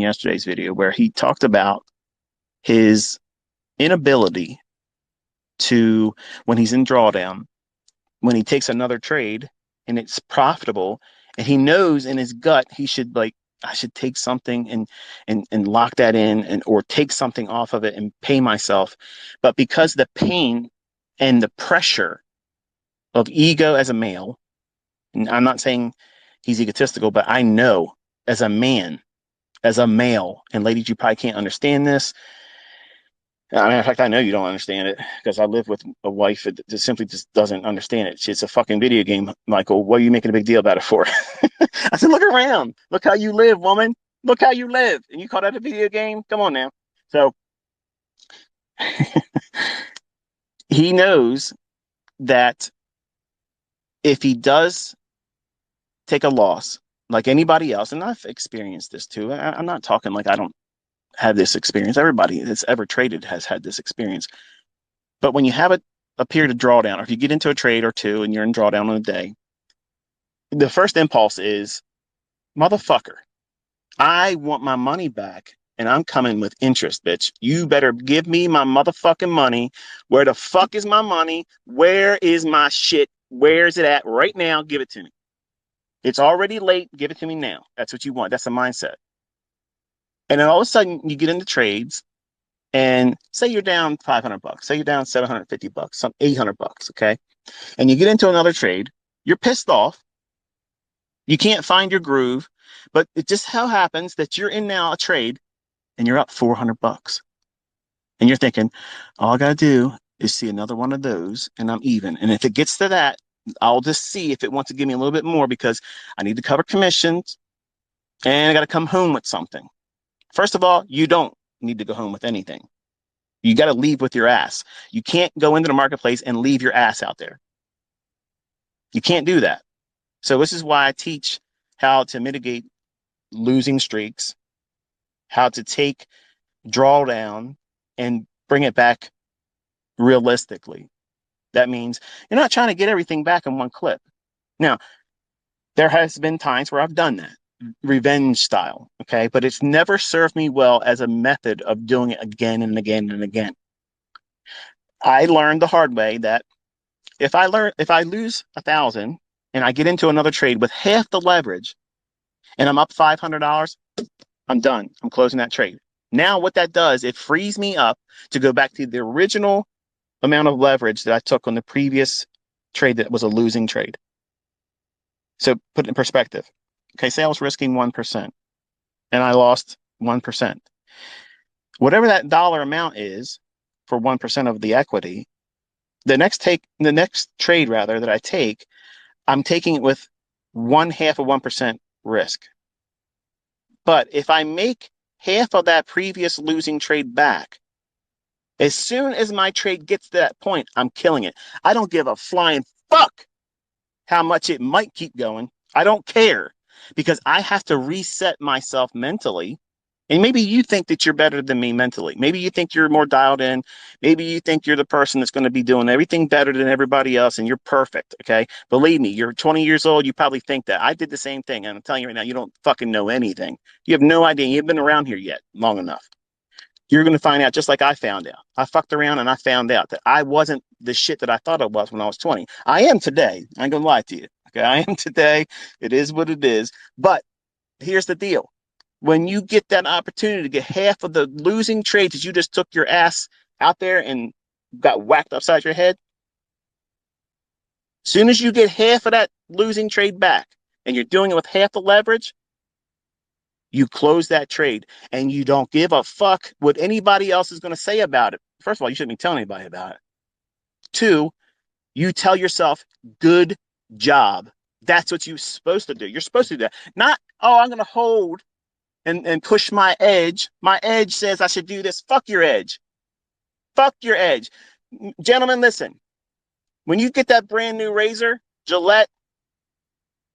yesterday's video where he talked about his inability to, when he's in drawdown, when he takes another trade and it's profitable, and he knows in his gut he should like, I should take something and lock that in and or take something off of it and pay myself. But because the pain and the pressure of ego as a male, and I'm not saying he's egotistical, but I know as a man, as a male, and ladies, you probably can't understand this. I mean, in fact, I know you don't understand it because I live with a wife that just simply just doesn't understand it. It's a fucking video game, Michael. What are you making a big deal about it for? I said, look around. Look how you live, woman. Look how you live. And you call that a video game? Come on now. So he knows that if he does take a loss, like anybody else, and I've experienced this too. I'm not talking like I don't have this experience. Everybody that's ever traded has had this experience. But when you have a period of drawdown, or if you get into a trade or two and you're in drawdown on a day, the first impulse is, motherfucker, I want my money back and I'm coming with interest, bitch. You better give me my motherfucking money. Where the fuck is my money? Where is my shit? Where is it at right now? Give it to me. It's already late. Give it to me now. That's what you want. That's the mindset. And then all of a sudden you get into trades and say you're down 500 bucks, say you're down 750 bucks, some 800 bucks. Okay. And you get into another trade, you're pissed off. You can't find your groove, but it just how happens that you're in now a trade and you're up 400 bucks. And you're thinking, all I got to do is see another one of those and I'm even. And if it gets to that, I'll just see if it wants to give me a little bit more because I need to cover commissions and I got to come home with something. First of all, you don't need to go home with anything. You got to leave with your ass. You can't go into the marketplace and leave your ass out there. You can't do that. So this is why I teach how to mitigate losing streaks, how to take drawdown and bring it back realistically. That means you're not trying to get everything back in one clip. Now, there has been times where I've done that, revenge style, okay? But it's never served me well as a method of doing it again and again and again. I learned the hard way that if I lose 1,000 and I get into another trade with half the leverage and I'm up $500, I'm done. I'm closing that trade. Now what that does, it frees me up to go back to the original amount of leverage that I took on the previous trade that was a losing trade. So put it in perspective. Okay, say I was risking 1% and I lost 1%. Whatever that dollar amount is for 1% of the equity, the next trade rather that I take, I'm taking it with 0.5% risk. But if I make half of that previous losing trade back, as soon as my trade gets to that point, I'm killing it. I don't give a flying fuck how much it might keep going. I don't care because I have to reset myself mentally. And maybe you think that you're better than me mentally. Maybe you think you're more dialed in. Maybe you think you're the person that's going to be doing everything better than everybody else and you're perfect. Okay. Believe me, you're 20 years old. You probably think that. I did the same thing. And I'm telling you right now, you don't fucking know anything. You have no idea. You haven't been around here yet long enough. You're going to find out just like I found out. I fucked around and I found out that I wasn't the shit that I thought I was when I was 20. I am today. I ain't going to lie to you. Okay. I am today. It is what it is. But here's the deal. When you get that opportunity to get half of the losing trades that you just took your ass out there and got whacked upside your head, as soon as you get half of that losing trade back and you're doing it with half the leverage, you close that trade and you don't give a fuck what anybody else is going to say about it. First of all, you shouldn't be telling anybody about it. Two, you tell yourself, good job. That's what you're supposed to do. You're supposed to do that. Not, oh, I'm going to hold and push my edge. My edge says I should do this. Fuck your edge. Fuck your edge. Gentlemen, listen. When you get that brand new razor, Gillette,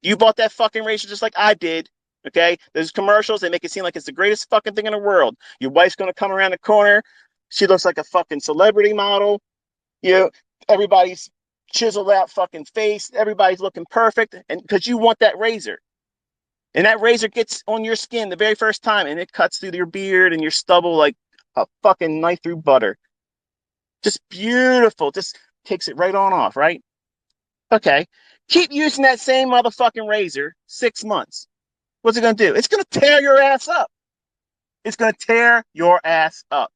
you bought that fucking razor just like I did. Okay? Those commercials, they make it seem like it's the greatest fucking thing in the world. Your wife's going to come around the corner. She looks like a fucking celebrity model. You know, everybody's chiseled out fucking face. Everybody's looking perfect. And because you want that razor. And that razor gets on your skin the very first time and it cuts through your beard and your stubble like a fucking knife through butter. Just beautiful. Just takes it right on off, right? Okay. Keep using that same motherfucking razor 6 months. What's it going to do? It's going to tear your ass up. It's going to tear your ass up.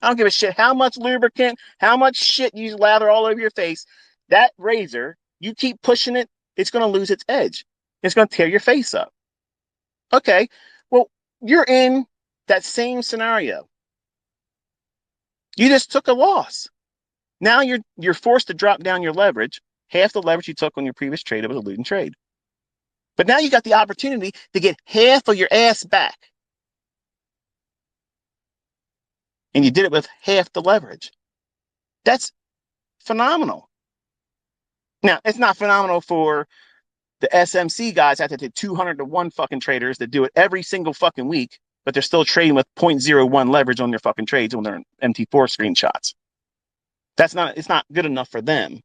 I don't give a shit how much lubricant, how much shit you lather all over your face. That razor, you keep pushing it, it's going to lose its edge. It's going to tear your face up. Okay. Well, you're in that same scenario. You just took a loss. Now you're forced to drop down your leverage, half the leverage you took on your previous trade. It was a losing trade. But now you got the opportunity to get half of your ass back. And you did it with half the leverage. That's phenomenal. Now, it's not phenomenal for the SMC guys out there, the 200 to 1 fucking traders that do it every single fucking week, but they're still trading with 0.01 leverage on their fucking trades when they're MT4 screenshots. It's not good enough for them.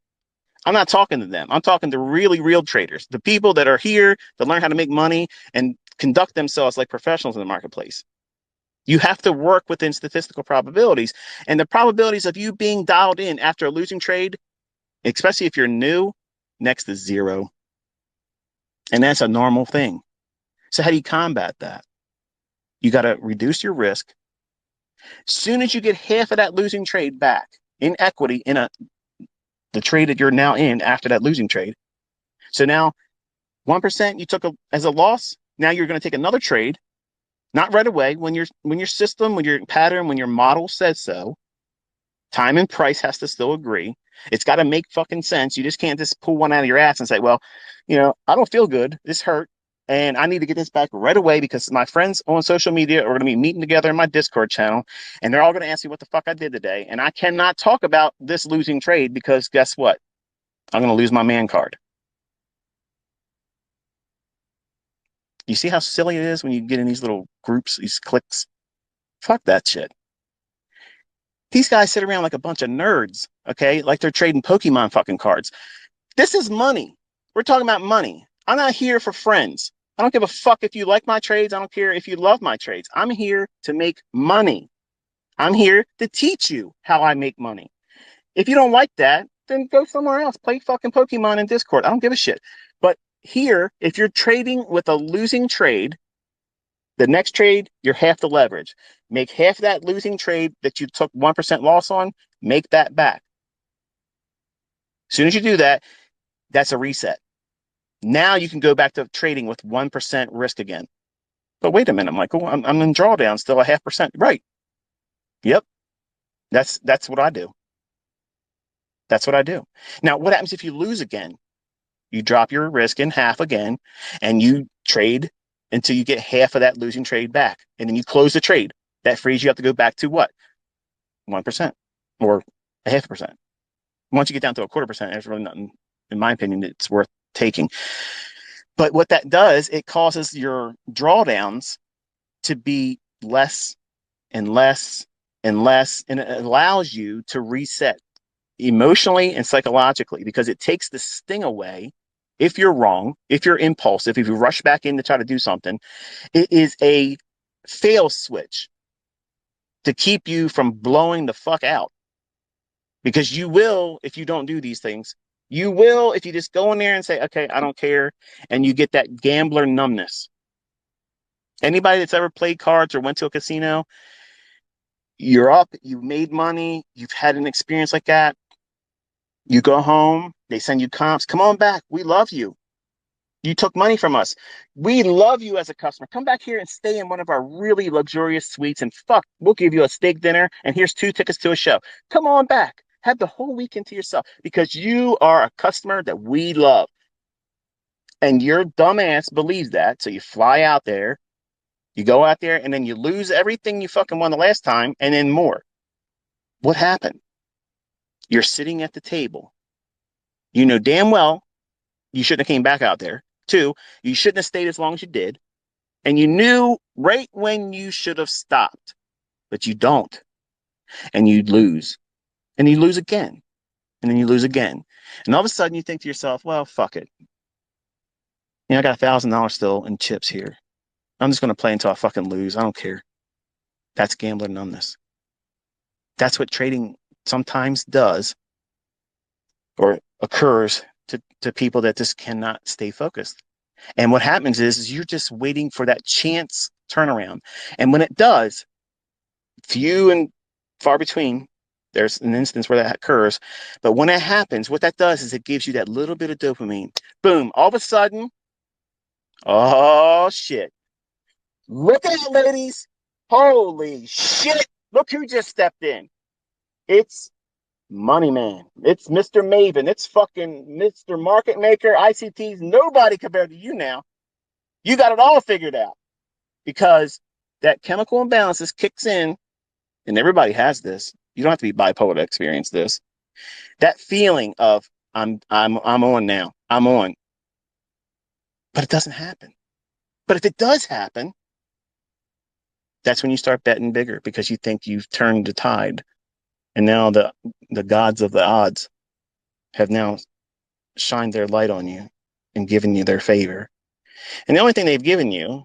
I'm not talking to them. I'm talking to really real traders, the people that are here to learn how to make money and conduct themselves like professionals in the marketplace. You have to work within statistical probabilities, and the probabilities of you being dialed in after a losing trade, especially if you're new, next to zero. And that's a normal thing. So how do you combat that? You got to reduce your risk. As soon as you get half of that losing trade back in equity in the trade that you're now in after that losing trade. So now 1% you took as a loss. Now you're going to take another trade, not right away. When your system, when your pattern, when your model says so, time and price has to still agree. It's got to make fucking sense. You just can't just pull one out of your ass and say, well, I don't feel good. This hurt. And I need to get this back right away because my friends on social media are going to be meeting together in my Discord channel. And they're all going to ask me what the fuck I did today. And I cannot talk about this losing trade because guess what? I'm going to lose my man card. You see how silly it is when you get in these little groups, these cliques? Fuck that shit. These guys sit around like a bunch of nerds, okay? Like they're trading Pokemon fucking cards. This is money. We're talking about money. I'm not here for friends. I don't give a fuck if you like my trades. I don't care if you love my trades. I'm here to make money. I'm here to teach you how I make money. If you don't like that, then go somewhere else. Play fucking Pokemon in Discord. I don't give a shit. But here, if you're trading with a losing trade, the next trade, you're half the leverage. Make half that losing trade that you took 1% loss on, make that back. As soon as you do that, that's a reset. Now you can go back to trading with 1% risk again. But wait a minute, Michael, I'm in drawdown still a 0.5%. Right. Yep. That's what I do. That's what I do. Now, what happens if you lose again? You drop your risk in half again and you trade until you get half of that losing trade back. And then you close the trade. That frees you up to go back to what? 1% or a 0.5%. Once you get down to a 0.25%, there's really nothing, in my opinion, it's worth taking. But what that does, it causes your drawdowns to be less and less and less, and it allows you to reset emotionally and psychologically because it takes the sting away. If you're wrong, if you're impulsive, if you rush back in to try to do something, it is a fail switch to keep you from blowing the fuck out. Because you will, if you don't do these things, you will, if you just go in there and say, okay, I don't care, and you get that gambler numbness. Anybody that's ever played cards or went to a casino, you're up, you made money, you've had an experience like that. You go home, they send you comps. Come on back. We love you. You took money from us. We love you as a customer. Come back here and stay in one of our really luxurious suites and fuck, we'll give you a steak dinner and here's 2 tickets to a show. Come on back. Have the whole weekend to yourself because you are a customer that we love. And your dumbass believes that. So you fly out there, you go out there, and then you lose everything you fucking won the last time and then more. What happened? You're sitting at the table. You know damn well you shouldn't have came back out there. 2, you shouldn't have stayed as long as you did. And you knew right when you should have stopped, but you don't. And you lose. And you lose again. And then you lose again. And all of a sudden you think to yourself, well, fuck it. I got $1,000 still in chips here. I'm just going to play until I fucking lose. I don't care. That's gambler numbness. That's what trading sometimes does or occurs to people that just cannot stay focused. And what happens is you're just waiting for that chance turnaround. And when it does, few and far between, there's an instance where that occurs. But when it happens, what that does is it gives you that little bit of dopamine. Boom. All of a sudden, oh shit. Look at it, ladies. Holy shit. Look who just stepped in. It's Money Man. It's Mr. Maven. It's fucking Mr. Market Maker, ICTs. Nobody compared to you now. You got it all figured out because that chemical imbalances kicks in, and everybody has this. You don't have to be bipolar to experience this. That feeling of I'm on now. I'm on. But it doesn't happen. But if it does happen, that's when you start betting bigger because you think you've turned the tide. And now the gods of the odds have now shined their light on you and given you their favor. And the only thing they've given you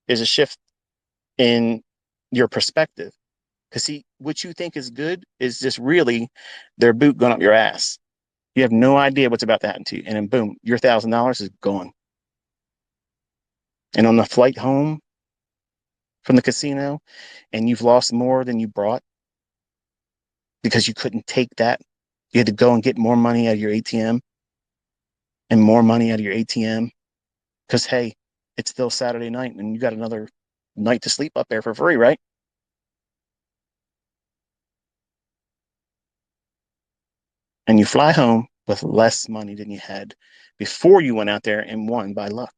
is a shift in your perspective. Because see, what you think is good is just really their boot going up your ass. You have no idea what's about to happen to you. And then boom, your $1,000 is gone. And on the flight home from the casino, and you've lost more than you brought because you couldn't take that. You had to go and get more money out of your ATM and more money out of your ATM. Because hey, it's still Saturday night and you got another night to sleep up there for free, right? And you fly home with less money than you had before you went out there and won by luck.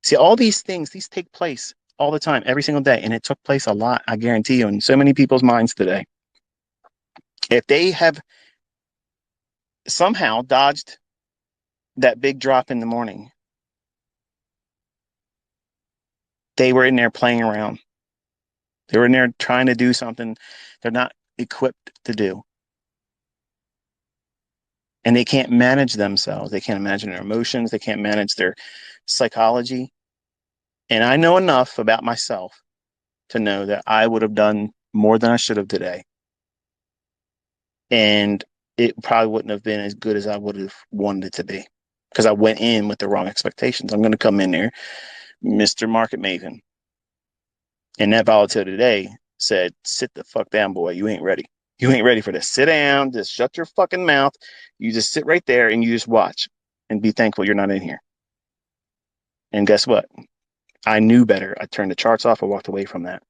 See, all these things, these take place all the time, every single day. And it took place a lot, I guarantee you, in so many people's minds today. If they have somehow dodged that big drop in the morning, they were in there playing around. They were in there trying to do something they're not equipped to do. And they can't manage themselves. They can't manage their emotions. They can't manage their psychology. And I know enough about myself to know that I would have done more than I should have today. And it probably wouldn't have been as good as I would have wanted it to be because I went in with the wrong expectations. I'm going to come in there, Mr. Market Maven. And that volatility today said, sit the fuck down, boy. You ain't ready. You ain't ready for this. Sit down. Just shut your fucking mouth. You just sit right there and you just watch and be thankful you're not in here. And guess what? I knew better. I turned the charts off. I walked away from that.